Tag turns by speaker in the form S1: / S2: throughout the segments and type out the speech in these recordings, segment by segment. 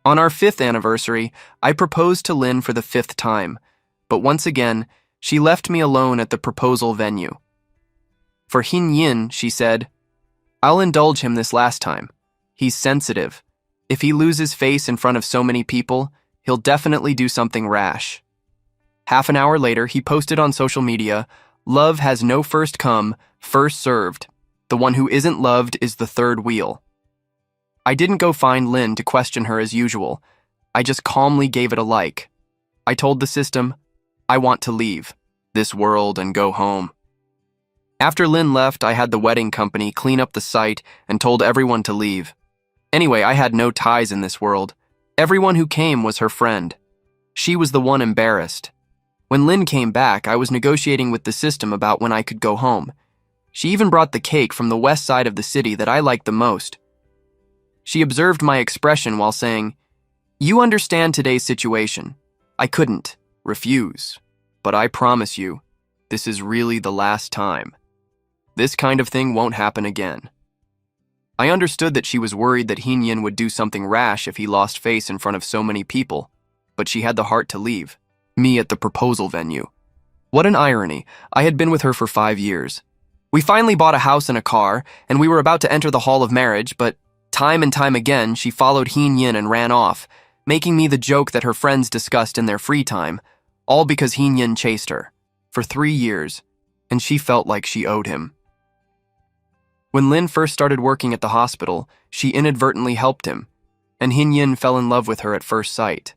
S1: On our 5th anniversary, I proposed to Lynn for the 5th time, but once again, she left me alone at the proposal venue. For Hin Yin, she said, "I'll indulge him this last time. He's sensitive. If he loses face in front of so many people, he'll definitely do something rash." Half an hour later, he posted on social media, "Love has no first come, first served. The one who isn't loved is the third wheel." I didn't go find Lynn to question her as usual. I just calmly gave it a like. I told the system, I want to leave this world and go home. After Lynn left, I had the wedding company clean up the site and told everyone to leave. Anyway, I had no ties in this world. Everyone who came was her friend. She was the one embarrassed. When Lynn came back, I was negotiating with the system about when I could go home. She even brought the cake from the west side of the city that I liked the most. She observed my expression while saying, "You understand today's situation. I couldn't refuse, but I promise you, this is really the last time. This kind of thing won't happen again." I understood that she was worried that Hin Yin would do something rash if he lost face in front of so many people, but she had the heart to leave me at the proposal venue. What an irony. I had been with her for 5 years. We finally bought a house and a car, and we were about to enter the hall of marriage, but time and time again, she followed Hin Yin and ran off, making me the joke that her friends discussed in their free time, all because Hin Yin chased her for 3 years, and she felt like she owed him. When Lynn first started working at the hospital, she inadvertently helped him, and Hin Yin fell in love with her at first sight.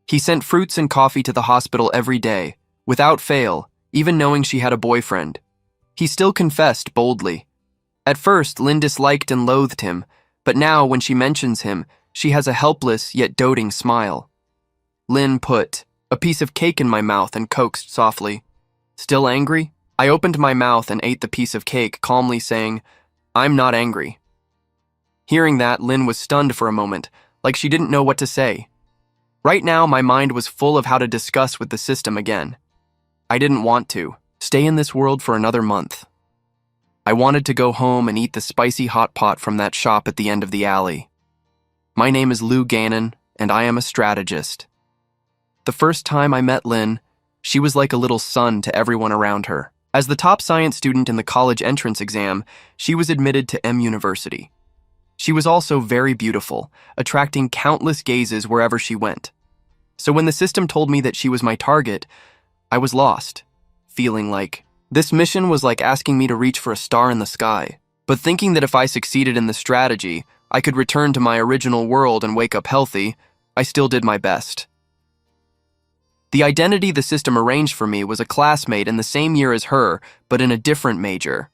S1: He sent fruits and coffee to the hospital every day, without fail, even knowing she had a boyfriend. He still confessed boldly. At first, Lynn disliked and loathed him, but now, when she mentions him, she has a helpless yet doting smile. Lynn put a piece of cake in my mouth and coaxed softly. "Still angry?" I opened my mouth and ate the piece of cake, calmly saying, "I'm not angry." Hearing that, Lynn was stunned for a moment, like she didn't know what to say. Right now, my mind was full of how to discuss with the system again. I didn't want to stay in this world for another month. I wanted to go home and eat the spicy hot pot from that shop at the end of the alley. My name is Lou Gannon, and I am a strategist. The first time I met Lynn, she was like a little son to everyone around her. As the top science student in the college entrance exam, she was admitted to M University. She was also very beautiful, attracting countless gazes wherever she went. So when the system told me that she was my target, I was lost, feeling like this mission was like asking me to reach for a star in the sky, but thinking that if I succeeded in the strategy, I could return to my original world and wake up healthy, I still did my best. The identity the system arranged for me was a classmate in the same year as her, but in a different major.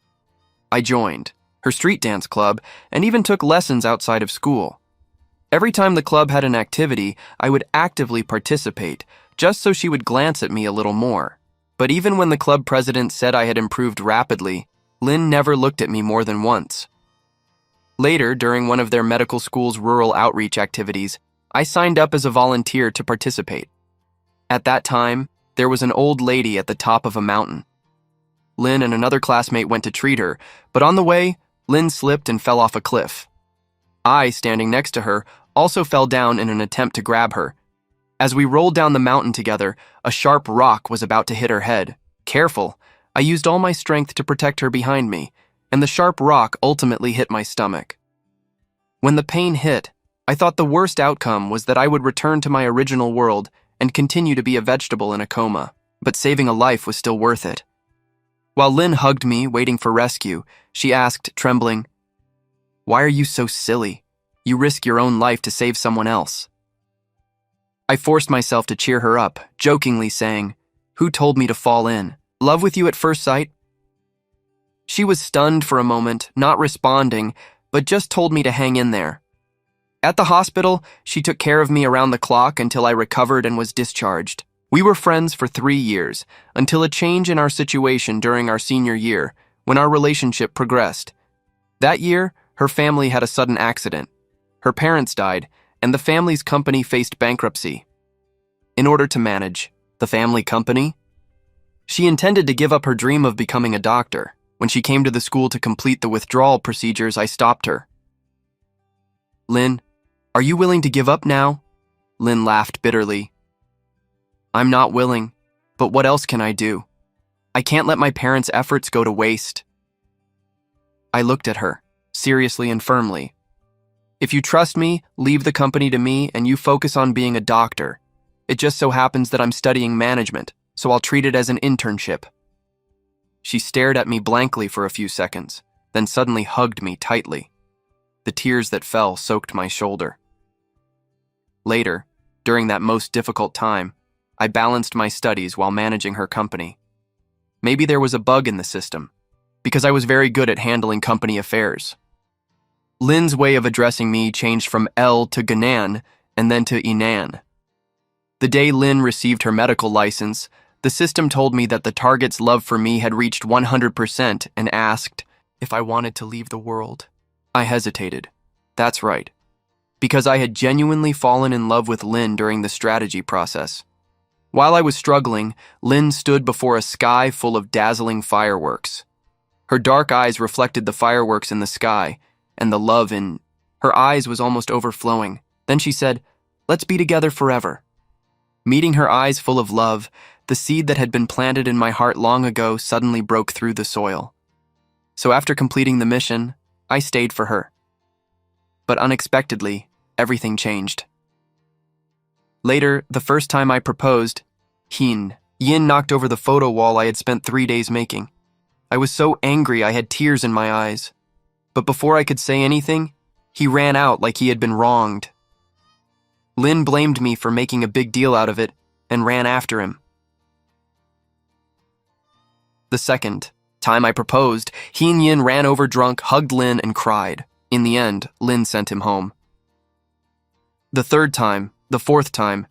S1: I joined her street dance club and even took lessons outside of school. Every time the club had an activity, I would actively participate, just so she would glance at me a little more. But even when the club president said I had improved rapidly, Lynn never looked at me more than once. Later, during one of their medical school's rural outreach activities, I signed up as a volunteer to participate. At that time, there was an old lady at the top of a mountain. Lynn and another classmate went to treat her, but on the way, Lynn slipped and fell off a cliff. I, standing next to her, also fell down in an attempt to grab her. As we rolled down the mountain together, a sharp rock was about to hit her head. Careful, I used all my strength to protect her behind me, and the sharp rock ultimately hit my stomach. When the pain hit, I thought the worst outcome was that I would return to my original world and continue to be a vegetable in a coma, but saving a life was still worth it. While Lynn hugged me, waiting for rescue, she asked, trembling, "Why are you so silly? You risk your own life to save someone else." I forced myself to cheer her up, jokingly saying, "Who told me to fall in? Love with you at first sight?" She was stunned for a moment, not responding, but just told me to hang in there. At the hospital, she took care of me around the clock until I recovered and was discharged. We were friends for 3 years, until a change in our situation during our senior year, when our relationship progressed. That year, her family had a sudden accident. Her parents died, and the family's company faced bankruptcy. In order to manage the family company, she intended to give up her dream of becoming a doctor. When she came to the school to complete the withdrawal procedures, I stopped her. "Lynn, Are you willing to give up now? Lynn laughed bitterly. I'm not willing, but what else can I do? I can't let my parents' efforts go to waste. I looked at her, seriously and firmly. If you trust me, leave the company to me and you focus on being a doctor. It just so happens that I'm studying management, so I'll treat it as an internship. She stared at me blankly for a few seconds, then suddenly hugged me tightly. The tears that fell soaked my shoulder. Later, during that most difficult time, I balanced my studies while managing her company. Maybe there was a bug in the system, because I was very good at handling company affairs. Lynn's way of addressing me changed from L to Ganan and then to Inan. The day Lynn received her medical license, the system told me that the target's love for me had reached 100% and asked if I wanted to leave the world. I hesitated. That's right. Because I had genuinely fallen in love with Lynn during the strategy process. While I was struggling, Lynn stood before a sky full of dazzling fireworks. Her dark eyes reflected the fireworks in the sky, and the love in her eyes was almost overflowing. Then she said, "Let's be together forever." Meeting her eyes full of love, the seed that had been planted in my heart long ago suddenly broke through the soil. So after completing the mission, I stayed for her. But unexpectedly, everything changed. Later, the first time I proposed, Yin knocked over the photo wall I had spent 3 days making. I was so angry I had tears in my eyes. But before I could say anything, he ran out like he had been wronged. Lynn blamed me for making a big deal out of it and ran after him. The second time I proposed, Yin ran over drunk, hugged Lynn, and cried. In the end, Lynn sent him home. The third time, the fourth time,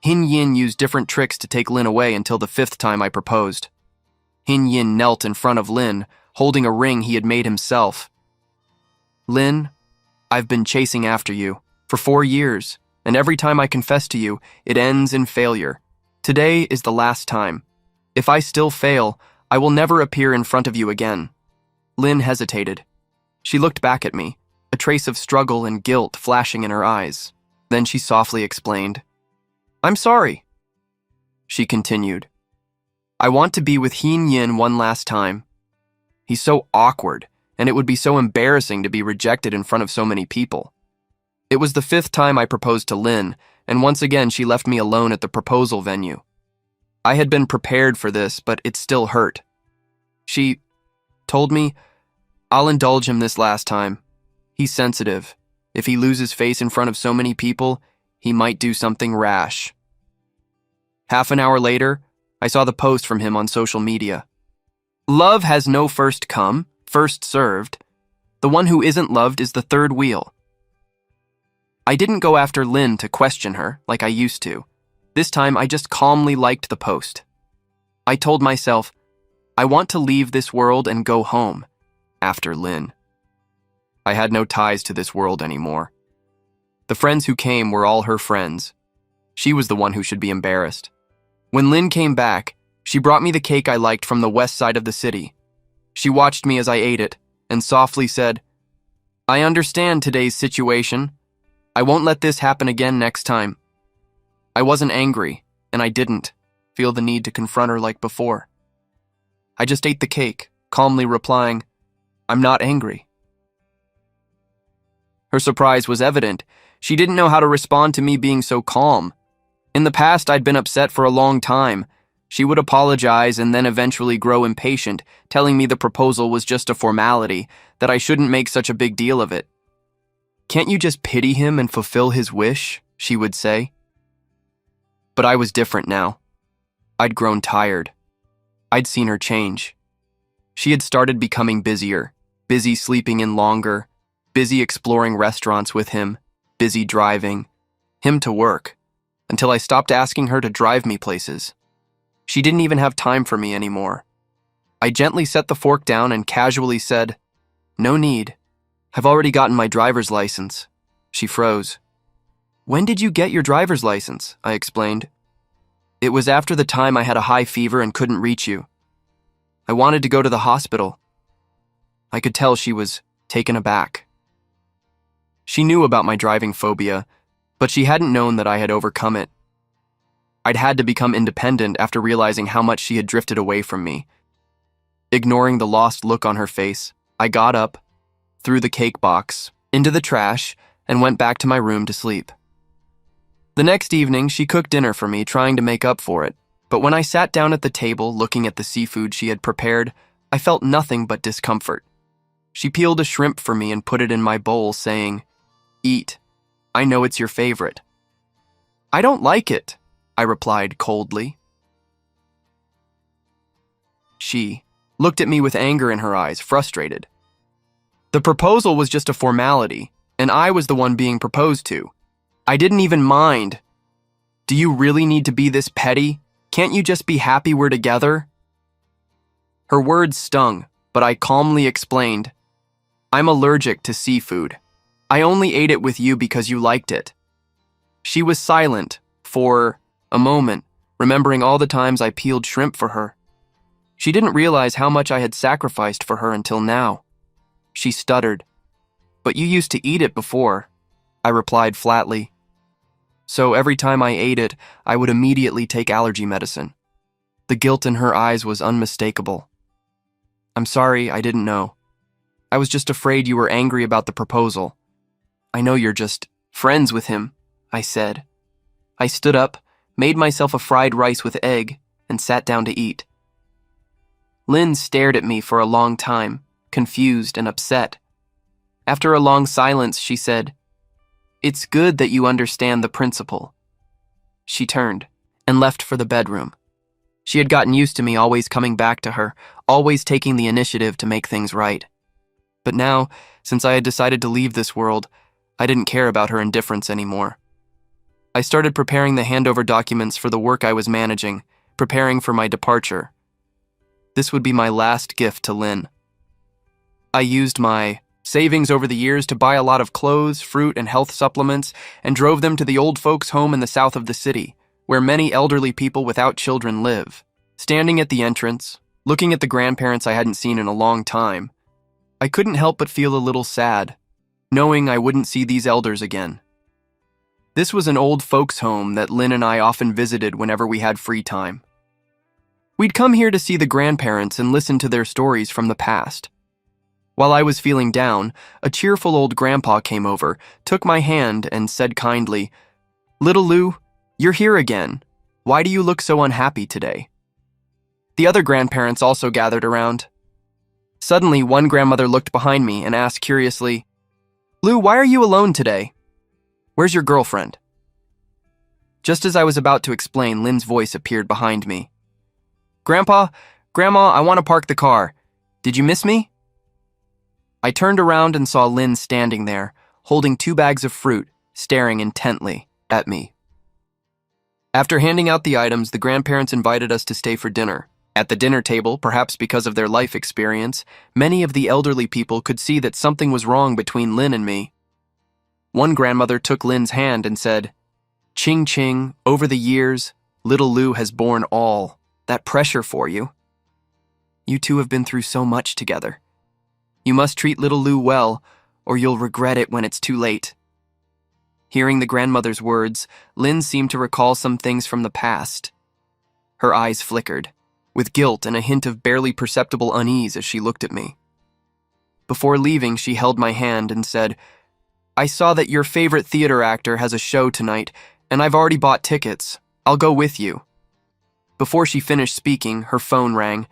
S1: Yin used different tricks to take Lynn away until the fifth time I proposed. Yin knelt in front of Lynn, holding a ring he had made himself. Lynn, I've been chasing after you for 4 years, and every time I confess to you, it ends in failure. Today is the last time. If I still fail, I will never appear in front of you again. Lynn hesitated. She looked back at me, a trace of struggle and guilt flashing in her eyes. Then she softly explained, "I'm sorry." She continued, "I want to be with Yin one last time. He's so awkward, and it would be so embarrassing to be rejected in front of so many people." It was the fifth time I proposed to Lynn, and once again she left me alone at the proposal venue. I had been prepared for this, but it still hurt. She told me, "I'll indulge him this last time. He's sensitive. If he loses face in front of so many people, he might do something rash." Half an hour later, I saw the post from him on social media. "Love has no first come, first served. The one who isn't loved is the third wheel." I didn't go after Lynn to question her like I used to. This time I just calmly liked the post. I told myself, I want to leave this world and go home after Lynn. I had no ties to this world anymore. The friends who came were all her friends. She was the one who should be embarrassed. When Lynn came back, she brought me the cake I liked from the west side of the city. She watched me as I ate it and softly said, "I understand today's situation. I won't let this happen again next time." I wasn't angry, and I didn't feel the need to confront her like before. I just ate the cake, calmly replying, "I'm not angry." Her surprise was evident. She didn't know how to respond to me being so calm. In the past, I'd been upset for a long time. She would apologize and then eventually grow impatient, telling me the proposal was just a formality, that I shouldn't make such a big deal of it. "Can't you just pity him and fulfill his wish?" she would say. But I was different now. I'd grown tired. I'd seen her change. She had started becoming busier, busy sleeping in longer, busy exploring restaurants with him, busy driving him to work, until I stopped asking her to drive me places. She didn't even have time for me anymore. I gently set the fork down and casually said, "No need. I've already gotten my driver's license." She froze. "When did you get your driver's license?" I explained. "It was after the time I had a high fever and couldn't reach you. I wanted to go to the hospital." I could tell she was taken aback. She knew about my driving phobia, but she hadn't known that I had overcome it. I'd had to become independent after realizing how much she had drifted away from me. Ignoring the lost look on her face, I got up, threw the cake box into the trash, and went back to my room to sleep. The next evening, she cooked dinner for me, trying to make up for it. But when I sat down at the table, looking at the seafood she had prepared, I felt nothing but discomfort. She peeled a shrimp for me and put it in my bowl, saying, "Eat. I know it's your favorite." "I don't like it," I replied coldly. She looked at me with anger in her eyes, frustrated. The proposal was just a formality, and I was the one being proposed to. I didn't even mind. "Do you really need to be this petty? Can't you just be happy we're together?" Her words stung, but I calmly explained, "I'm allergic to seafood. I only ate it with you because you liked it." She was silent for a moment, remembering all the times I peeled shrimp for her. She didn't realize how much I had sacrificed for her until now. She stuttered, "But you used to eat it before," I replied flatly. So every time I ate it, I would immediately take allergy medicine. The guilt in her eyes was unmistakable. "I'm sorry, I didn't know. I was just afraid you were angry about the proposal. I know you're just friends with him," I said. I stood up, made myself a fried rice with egg, and sat down to eat. Lynn stared at me for a long time, confused and upset. After a long silence, she said, "It's good that you understand the principle." She turned and left for the bedroom. She had gotten used to me always coming back to her, always taking the initiative to make things right. But now, since I had decided to leave this world, I didn't care about her indifference anymore. I started preparing the handover documents for the work I was managing, preparing for my departure. This would be my last gift to Lynn. I used my savings over the years to buy a lot of clothes, fruit, and health supplements, and drove them to the old folks' home in the south of the city, where many elderly people without children live. Standing at the entrance, looking at the grandparents I hadn't seen in a long time, I couldn't help but feel a little sad, knowing I wouldn't see these elders again. This was an old folks' home that Lynn and I often visited whenever we had free time. We'd come here to see the grandparents and listen to their stories from the past. While I was feeling down, a cheerful old grandpa came over, took my hand, and said kindly, "Little Lou, you're here again. Why do you look so unhappy today?" The other grandparents also gathered around. Suddenly, one grandmother looked behind me and asked curiously, "Lou, why are you alone today? Where's your girlfriend?" Just as I was about to explain, Lynn's voice appeared behind me. "Grandpa, Grandma, I want to park the car. Did you miss me?" I turned around and saw Lynn standing there, holding 2 bags of fruit, staring intently at me. After handing out the items, the grandparents invited us to stay for dinner. At the dinner table, perhaps because of their life experience, many of the elderly people could see that something was wrong between Lynn and me. One grandmother took Lynn's hand and said, "Ching ching, over the years, little Lou has borne all that pressure for you. You two have been through so much together. You must treat little Lou well, or you'll regret it when it's too late." Hearing the grandmother's words, Lynn seemed to recall some things from the past. Her eyes flickered, with guilt and a hint of barely perceptible unease as she looked at me. Before leaving, she held my hand and said, "I saw that your favorite theater actor has a show tonight, and I've already bought tickets. I'll go with you." Before she finished speaking, her phone rang.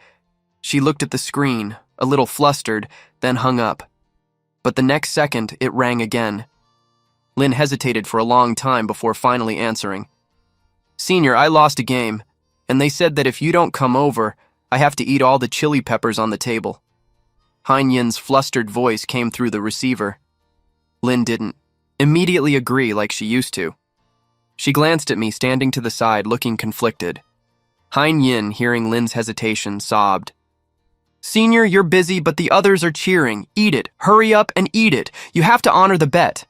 S1: She looked at the screen, a little flustered, then hung up. But the next second, it rang again. Lynn hesitated for a long time before finally answering. "Senior, I lost a game, and they said that if you don't come over, I have to eat all the chili peppers on the table." Han Yin's flustered voice came through the receiver. Lynn didn't immediately agree like she used to. She glanced at me, standing to the side, looking conflicted. Han Yin, hearing Lynn's hesitation, sobbed. "Senior, you're busy, but the others are cheering. Eat it. Hurry up and eat it. You have to honor the bet."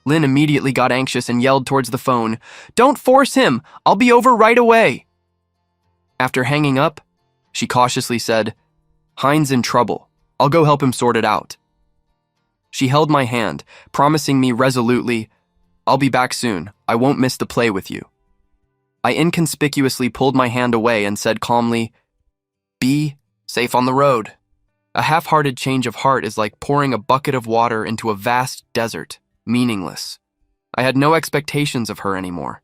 S1: Lynn immediately got anxious and yelled towards the phone, "Don't force him. I'll be over right away." After hanging up, she cautiously said, "Hein's in trouble. I'll go help him sort it out." She held my hand, promising me resolutely, "I'll be back soon. I won't miss the play with you." I inconspicuously pulled my hand away and said calmly, "Be safe on the road." A half-hearted change of heart is like pouring a bucket of water into a vast desert, meaningless. I had no expectations of her anymore.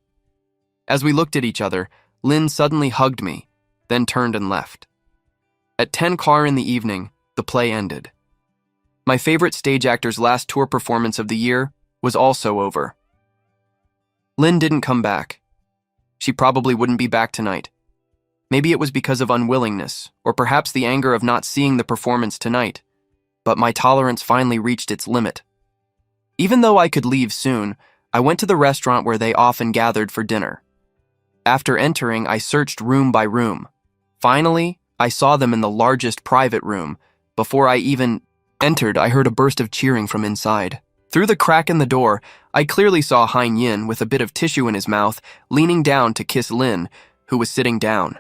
S1: As we looked at each other, Lynn suddenly hugged me, then turned and left. At 10 in the evening, the play ended. My favorite stage actor's last tour performance of the year was also over. Lynn didn't come back. She probably wouldn't be back tonight. Maybe it was because of unwillingness, or perhaps the anger of not seeing the performance tonight. But my tolerance finally reached its limit. Even though I could leave soon, I went to the restaurant where they often gathered for dinner. After entering, I searched room by room. Finally, I saw them in the largest private room. Before I even entered, I heard a burst of cheering from inside. Through the crack in the door, I clearly saw Hein Yin with a bit of tissue in his mouth, leaning down to kiss Lynn, who was sitting down.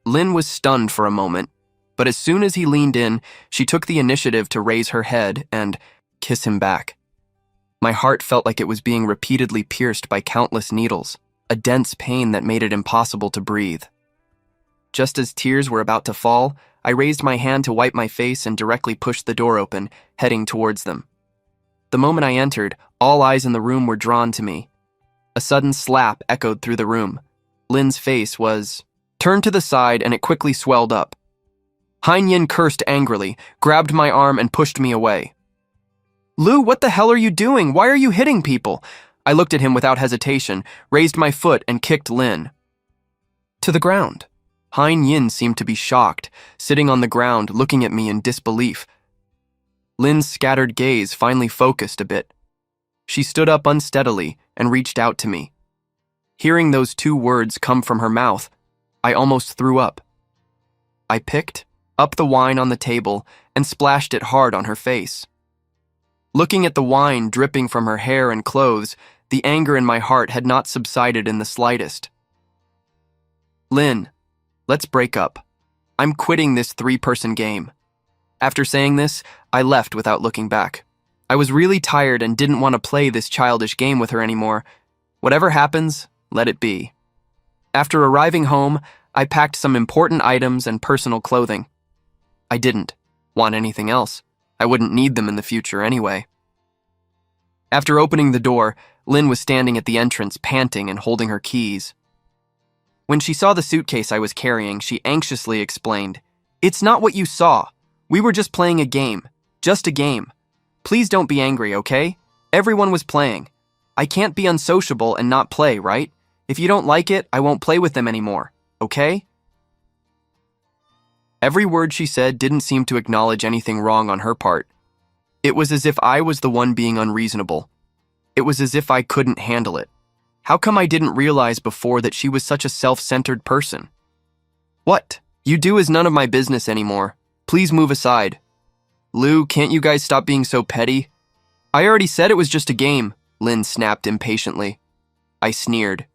S1: Lynn was stunned for a moment, but as soon as he leaned in, she took the initiative to raise her head and kiss him back. My heart felt like it was being repeatedly pierced by countless needles, a dense pain that made it impossible to breathe. Just as tears were about to fall, I raised my hand to wipe my face and directly pushed the door open, heading towards them. The moment I entered, all eyes in the room were drawn to me. A sudden slap echoed through the room. Lynn's face was turned to the side and it quickly swelled up. Hein Yin cursed angrily, grabbed my arm and pushed me away. "Lou, what the hell are you doing? Why are you hitting people?" I looked at him without hesitation, raised my foot and kicked Lynn to the ground. Hein Yin seemed to be shocked, sitting on the ground looking at me in disbelief. Lynn's scattered gaze finally focused a bit. She stood up unsteadily and reached out to me. Hearing those two words come from her mouth, I almost threw up. I picked up the wine on the table and splashed it hard on her face. Looking at the wine dripping from her hair and clothes, the anger in my heart had not subsided in the slightest. "Lynn, let's break up. I'm quitting this 3-person game." After saying this, I left without looking back. I was really tired and didn't want to play this childish game with her anymore. Whatever happens, let it be. After arriving home, I packed some important items and personal clothing. I didn't want anything else. I wouldn't need them in the future anyway. After opening the door, Lynn was standing at the entrance, panting and holding her keys. When she saw the suitcase I was carrying, she anxiously explained, "It's not what you saw. We were just playing a game. Just a game. Please don't be angry, okay? Everyone was playing. I can't be unsociable and not play, right? If you don't like it, I won't play with them anymore, okay?" Every word she said didn't seem to acknowledge anything wrong on her part. It was as if I was the one being unreasonable. It was as if I couldn't handle it. How come I didn't realize before that she was such a self-centered person? "What you do is none of my business anymore. Please move aside." "Lou, can't you guys stop being so petty?" "I already said it was just a game," Lynn snapped impatiently. I sneered.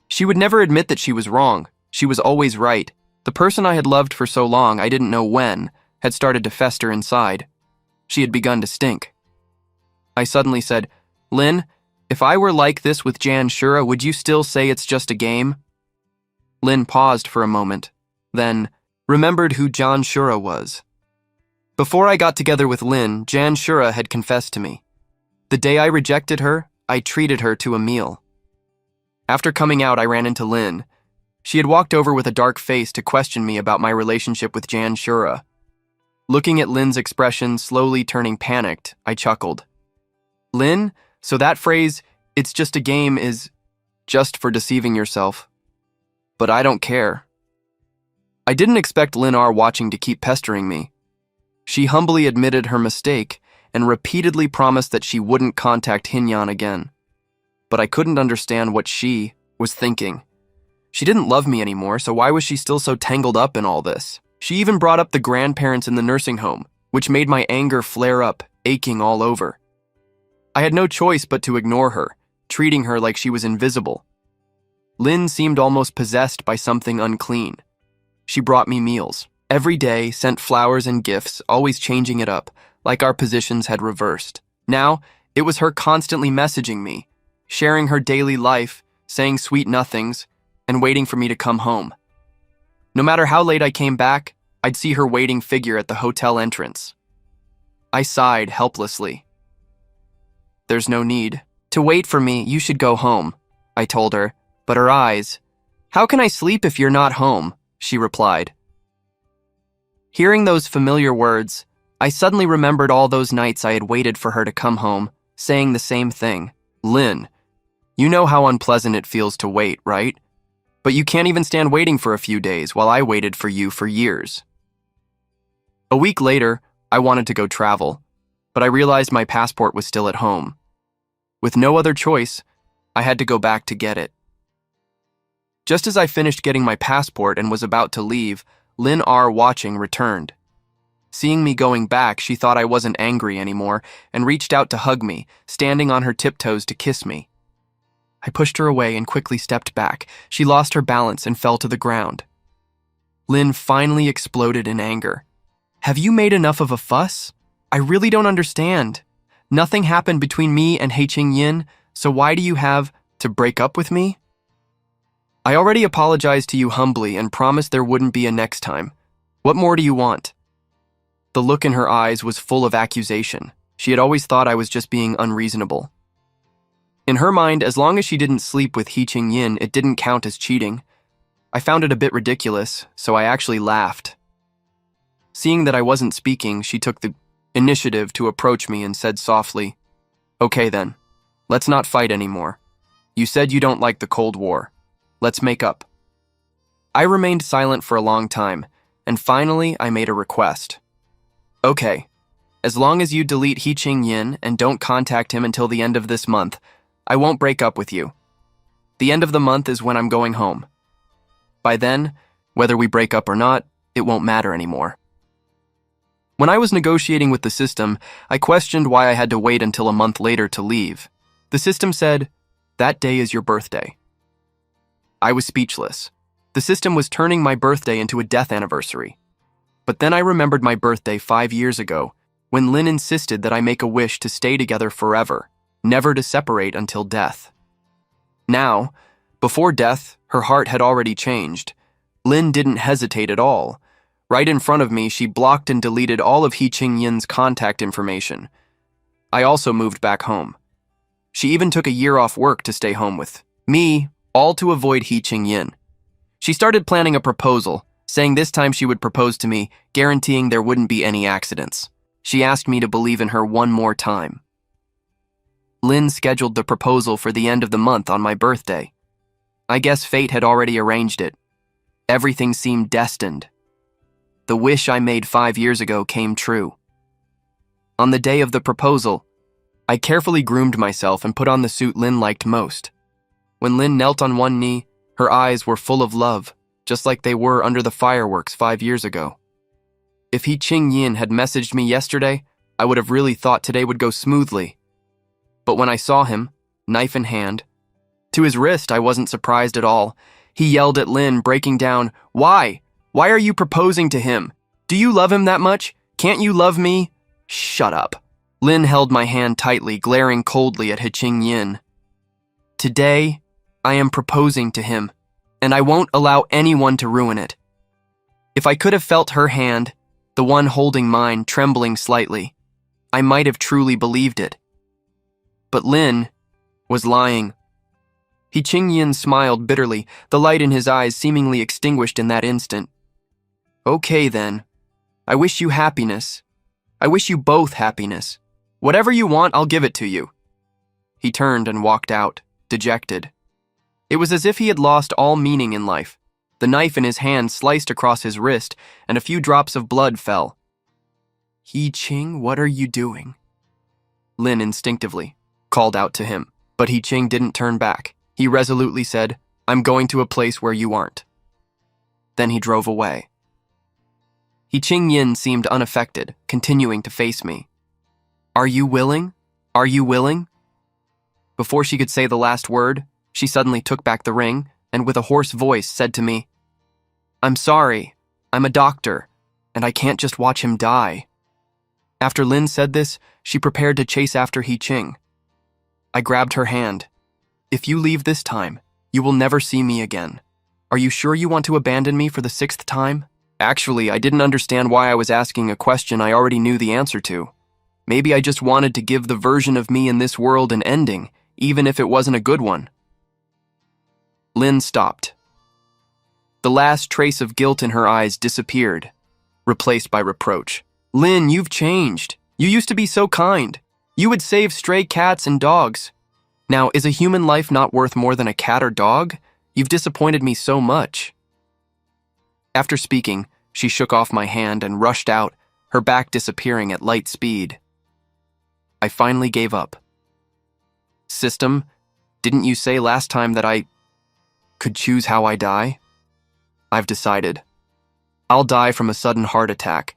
S1: She would never admit that she was wrong. She was always right. The person I had loved for so long, I didn't know when, had started to fester inside. She had begun to stink. I suddenly said, "Lynn, if I were like this with Jan Shura, would you still say it's just a game?" Lynn paused for a moment, then remembered who Jan Shura was. Before I got together with Lynn, Jan Shura had confessed to me. The day I rejected her, I treated her to a meal. After coming out, I ran into Lynn. She had walked over with a dark face to question me about my relationship with Jan Shura. Looking at Lynn's expression slowly turning panicked, I chuckled. "Lynn, so that phrase, 'it's just a game,' is just for deceiving yourself. But I don't care." I didn't expect Lynn R. watching to keep pestering me. She humbly admitted her mistake and repeatedly promised that she wouldn't contact Hinyan again. But I couldn't understand what she was thinking. She didn't love me anymore, so why was she still so tangled up in all this? She even brought up the grandparents in the nursing home, which made my anger flare up, aching all over. I had no choice but to ignore her, treating her like she was invisible. Lynn seemed almost possessed by something unclean. She brought me meals. Every day, sent flowers and gifts, always changing it up, like our positions had reversed. Now, it was her constantly messaging me, sharing her daily life, saying sweet nothings, and waiting for me to come home. No matter how late I came back, I'd see her waiting figure at the hotel entrance. I sighed helplessly. "There's no need to wait for me, you should go home," I told her, but her eyes, "How can I sleep if you're not home?" she replied. Hearing those familiar words, I suddenly remembered all those nights I had waited for her to come home, saying the same thing. "Lynn, you know how unpleasant it feels to wait, right? But you can't even stand waiting for a few days while I waited for you for years." A week later, I wanted to go travel, but I realized my passport was still at home. With no other choice, I had to go back to get it. Just as I finished getting my passport and was about to leave, Lynn R. watching returned. Seeing me going back, she thought I wasn't angry anymore and reached out to hug me, standing on her tiptoes to kiss me. I pushed her away and quickly stepped back. She lost her balance and fell to the ground. Lynn finally exploded in anger. "Have you made enough of a fuss? I really don't understand. Nothing happened between me and Hei-Ching Yin, so why do you have to break up with me? I already apologized to you humbly and promised there wouldn't be a next time. What more do you want?" The look in her eyes was full of accusation. She had always thought I was just being unreasonable. In her mind, as long as she didn't sleep with Hei-Ching Yin, it didn't count as cheating. I found it a bit ridiculous, so I actually laughed. Seeing that I wasn't speaking, she took the initiative to approach me and said softly, "Okay then, let's not fight anymore. You said you don't like the Cold War. Let's make up." I remained silent for a long time, and finally I made a request. "Okay, as long as you delete Hei-Ching Yin and don't contact him until the end of this month, I won't break up with you. The end of the month is when I'm going home. By then, whether we break up or not, it won't matter anymore." When I was negotiating with the system, I questioned why I had to wait until a month later to leave. The system said, "That day is your birthday." I was speechless. The system was turning my birthday into a death anniversary. But then I remembered my birthday 5 years ago, when Lynn insisted that I make a wish to stay together forever, never to separate until death. Now, before death, her heart had already changed. Lynn didn't hesitate at all. Right in front of me, she blocked and deleted all of Hei-Ching Yin's contact information. I also moved back home. She even took a year off work to stay home with me, all to avoid Hei-Ching Yin. She started planning a proposal, saying this time she would propose to me, guaranteeing there wouldn't be any accidents. She asked me to believe in her one more time. Lynn scheduled the proposal for the end of the month on my birthday. I guess fate had already arranged it. Everything seemed destined. The wish I made 5 years ago came true. On the day of the proposal, I carefully groomed myself and put on the suit Lynn liked most. When Lynn knelt on one knee, her eyes were full of love, just like they were under the fireworks 5 years ago. If Hei-Ching Yin had messaged me yesterday, I would have really thought today would go smoothly. But when I saw him, knife in hand, to his wrist, I wasn't surprised at all. He yelled at Lynn, breaking down, "Why? Why are you proposing to him? Do you love him that much? Can't you love me?" "Shut up." Lynn held my hand tightly, glaring coldly at Hei-Ching Yin. "Today, I am proposing to him, and I won't allow anyone to ruin it." If I could have felt her hand, the one holding mine, trembling slightly, I might have truly believed it. But Lynn was lying. Hei-Ching Yin smiled bitterly, the light in his eyes seemingly extinguished in that instant. "Okay then. I wish you happiness. I wish you both happiness. Whatever you want, I'll give it to you." He turned and walked out, dejected. It was as if he had lost all meaning in life. The knife in his hand sliced across his wrist, and a few drops of blood fell. "Hei-Ching, what are you doing?" Lynn instinctively called out to him, but Hei-Ching didn't turn back. He resolutely said, "I'm going to a place where you aren't." Then he drove away. Hei-Ching Yin seemed unaffected, continuing to face me. "Are you willing? Are you willing?" Before she could say the last word, she suddenly took back the ring and with a hoarse voice said to me, "I'm sorry. I'm a doctor, and I can't just watch him die." After Lin said this, she prepared to chase after He Ching. I grabbed her hand. If you leave this time, you will never see me again. Are you sure you want to abandon me for the 6th time? Actually, I didn't understand why I was asking a question I already knew the answer to. Maybe I just wanted to give the version of me in this world an ending, even if it wasn't a good one. Lin stopped. The last trace of guilt in her eyes disappeared, replaced by reproach. Lin, you've changed. You used to be so kind. You would save stray cats and dogs. Now, is a human life not worth more than a cat or dog? You've disappointed me so much. After speaking, she shook off my hand and rushed out, her back disappearing at light speed. I finally gave up. System, didn't you say last time that I could choose how I die? I've decided. I'll die from a sudden heart attack.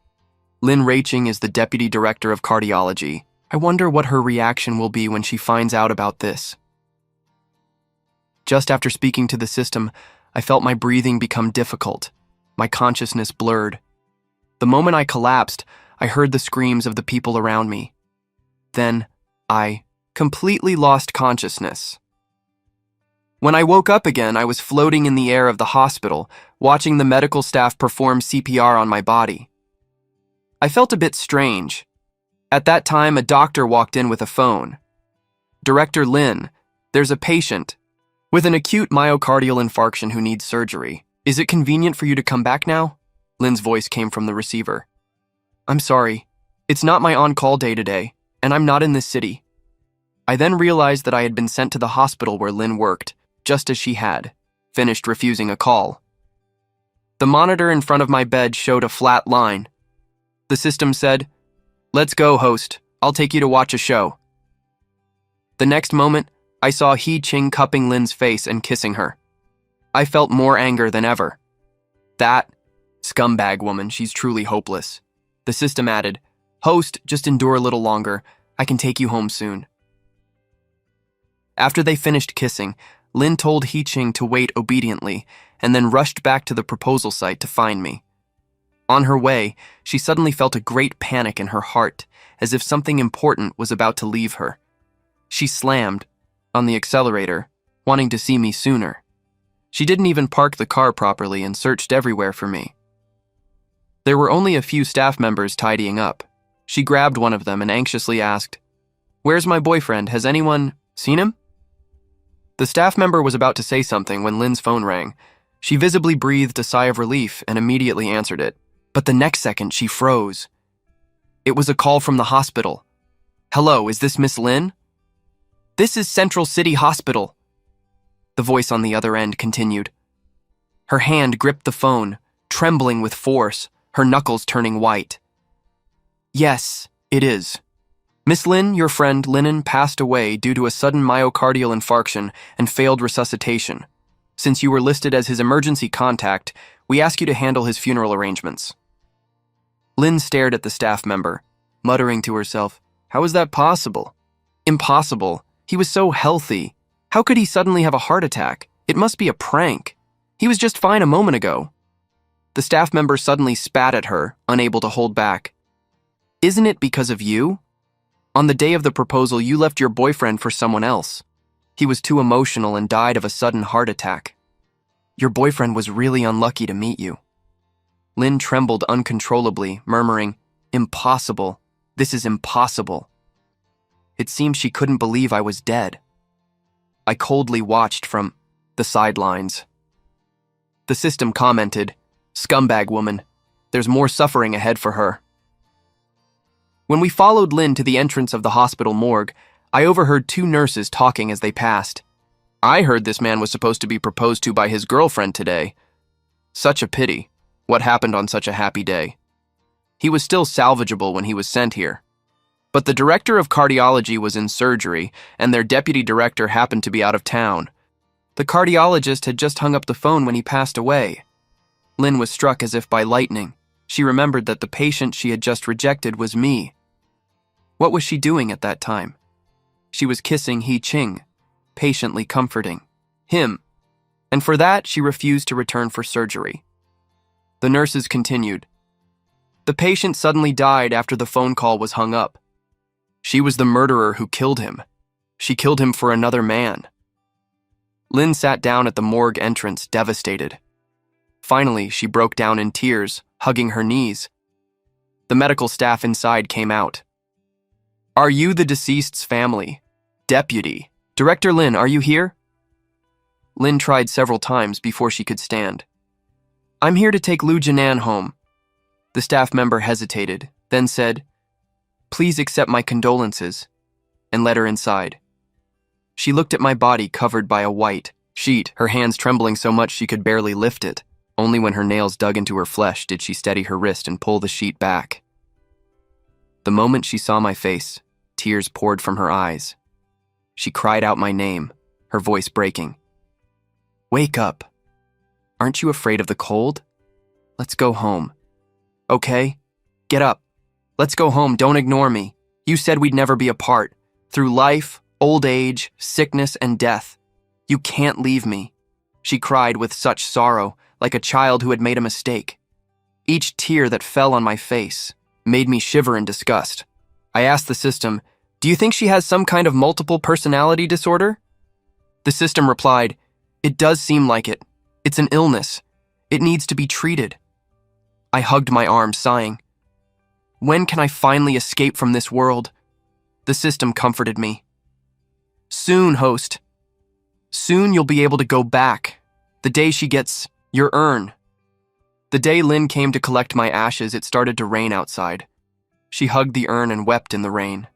S1: Lin Ruiqing is the deputy director of cardiology. I wonder what her reaction will be when she finds out about this. Just after speaking to the system, I felt my breathing become difficult. My consciousness blurred. The moment I collapsed, I heard the screams of the people around me. Then, I completely lost consciousness. When I woke up again, I was floating in the air of the hospital, watching the medical staff perform CPR on my body. I felt a bit strange. At that time, a doctor walked in with a phone. Director Lin, there's a patient with an acute myocardial infarction who needs surgery. Is it convenient for you to come back now? Lin's voice came from the receiver. I'm sorry. It's not my on-call day today, and I'm not in this city. I then realized that I had been sent to the hospital where Lin worked, just as she had finished refusing a call. The monitor in front of my bed showed a flat line. The system said, "Let's go, host. I'll take you to watch a show." The next moment, I saw He Ching cupping Lin's face and kissing her. I felt more anger than ever. That scumbag woman, she's truly hopeless. The system added, "Host, just endure a little longer. I can take you home soon." After they finished kissing, Lin told He Ching to wait obediently and then rushed back to the proposal site to find me. On her way, she suddenly felt a great panic in her heart, as if something important was about to leave her. She slammed on the accelerator, wanting to see me sooner. She didn't even park the car properly and searched everywhere for me. There were only a few staff members tidying up. She grabbed one of them and anxiously asked, "Where's my boyfriend? Has anyone seen him?" The staff member was about to say something when Lin's phone rang. She visibly breathed a sigh of relief and immediately answered it. But the next second, she froze. It was a call from the hospital. "Hello, is this Miss Lin?" "This is Central City Hospital." The voice on the other end continued. Her hand gripped the phone, trembling with force, her knuckles turning white. "Yes, it is. Miss Lin, your friend Linen passed away due to a sudden myocardial infarction and failed resuscitation. Since you were listed as his emergency contact, we ask you to handle his funeral arrangements." Lin stared at the staff member, muttering to herself, "How is that possible?" "Impossible. He was so healthy. How could he suddenly have a heart attack? It must be a prank. He was just fine a moment ago." The staff member suddenly spat at her, unable to hold back. "Isn't it because of you? On the day of the proposal, you left your boyfriend for someone else. He was too emotional and died of a sudden heart attack. Your boyfriend was really unlucky to meet you." Lin trembled uncontrollably, murmuring, "Impossible. This is impossible." It seemed she couldn't believe I was dead. I coldly watched from the sidelines. The system commented, "Scumbag woman. There's more suffering ahead for her." When we followed Lin to the entrance of the hospital morgue, I overheard two nurses talking as they passed. "I heard this man was supposed to be proposed to by his girlfriend today. Such a pity. What happened on such a happy day? He was still salvageable when he was sent here. But the director of cardiology was in surgery, and their deputy director happened to be out of town. The cardiologist had just hung up the phone when he passed away." Lin was struck as if by lightning. She remembered that the patient she had just rejected was me. What was she doing at that time? She was kissing He Ching, patiently comforting him, and for that she refused to return for surgery. The nurses continued, The patient suddenly died after the phone call was hung up. She was the murderer who killed him. She killed him for another man. Lynn sat down at the morgue entrance, devastated. Finally, she broke down in tears, hugging her knees. The medical staff inside came out. "Are you the deceased's family? Deputy. Director Lynn, are you here?" Lynn tried several times before she could stand. "I'm here to take Lu Jinan home." The staff member hesitated, then said, "Please accept my condolences," and led her inside. She looked at my body covered by a white sheet, her hands trembling so much she could barely lift it. Only when her nails dug into her flesh did she steady her wrist and pull the sheet back. The moment she saw my face, tears poured from her eyes. She cried out my name, her voice breaking. "Wake up. Aren't you afraid of the cold? Let's go home. Okay? Get up. Let's go home. Don't ignore me. You said we'd never be apart. Through life, old age, sickness, and death. You can't leave me." She cried with such sorrow, like a child who had made a mistake. Each tear that fell on my face made me shiver in disgust. I asked the system, "Do you think she has some kind of multiple personality disorder?" The system replied, "It does seem like it. It's an illness. It needs to be treated." I hugged my arm, sighing. When can I finally escape from this world? The system comforted me. "Soon, host. Soon you'll be able to go back. The day she gets your urn." The day Lynn came to collect my ashes, it started to rain outside. She hugged the urn and wept in the rain.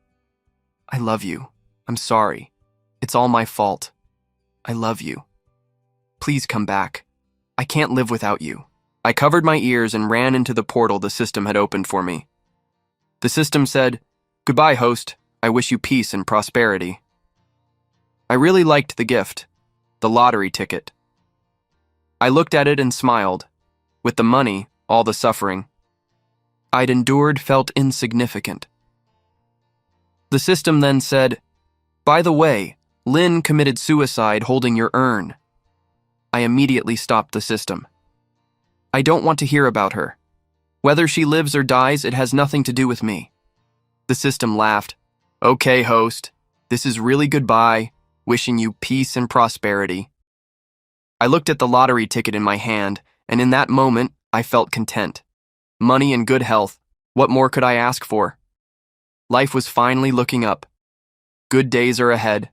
S1: "I love you. I'm sorry. It's all my fault. I love you. Please come back. I can't live without you." I covered my ears and ran into the portal the system had opened for me. The system said, "Goodbye, host. I wish you peace and prosperity." I really liked the gift, the lottery ticket. I looked at it and smiled. With the money, all the suffering I'd endured felt insignificant. The system then said, "By the way, Lynn committed suicide holding your urn." I immediately stopped the system. I don't want to hear about her. Whether she lives or dies, it has nothing to do with me. The system laughed. "Okay, host. This is really goodbye. Wishing you peace and prosperity." I looked at the lottery ticket in my hand, and in that moment, I felt content. Money and good health. What more could I ask for? Life was finally looking up. Good days are ahead.